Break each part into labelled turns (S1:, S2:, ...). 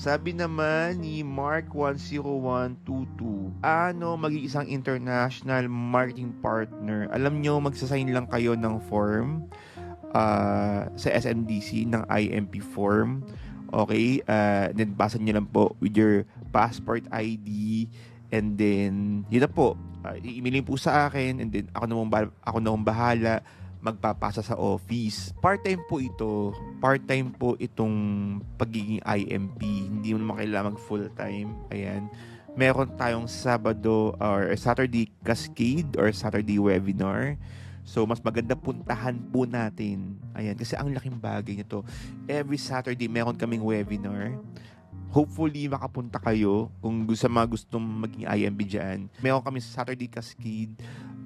S1: Sabi naman ni Mark10122, ano maging isang international marketing partner? Alam nyo, magsasign lang kayo ng form sa SMDC ng IMP form. Okay? Then basa nyo lang po with your passport ID, and then yun na po. I-emailin po sa akin, and then ako na bahala magpapasa sa office. Part-time po ito. Part-time po itong pagiging IMP. Hindi mo naman kailangan mag full-time. Ayan. Meron tayong Sabado or Saturday Cascade or Saturday Webinar. So, mas maganda puntahan po natin. Ayan. Kasi ang laking bagay nito. Every Saturday, meron kaming webinar. Hopefully, makapunta kayo kung mga gustong maging IMB dyan. Meron kami sa Saturday Cascade.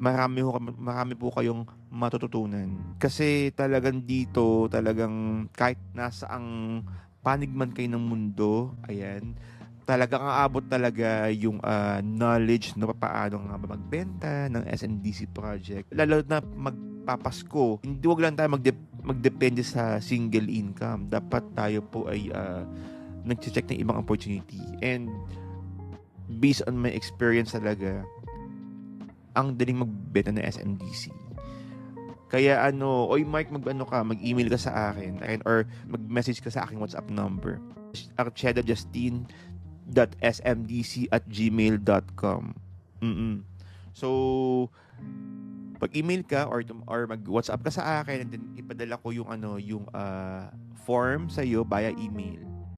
S1: Marami po kayong matututunan. Kasi talagang dito, talagang kahit nasa ang panig man kayo ng mundo, ayan, talagang aabot talaga yung knowledge na paano nga ba magbenta ng SNDC project. Lalo na magpapasko. Hindi, wag lang tayo magdepende sa single income. Dapat tayo po ay nag-check ng ibang opportunity. And based on my experience talaga, ang daling magbenta ng SMDC. Kaya oy Mark, mag-email ka sa akin or mag-message ka sa aking WhatsApp number. archedajustin.smdc@gmail.com. So, pag-email ka or mag-WhatsApp ka sa akin, and then ipadala ko yung form sa iyo via email.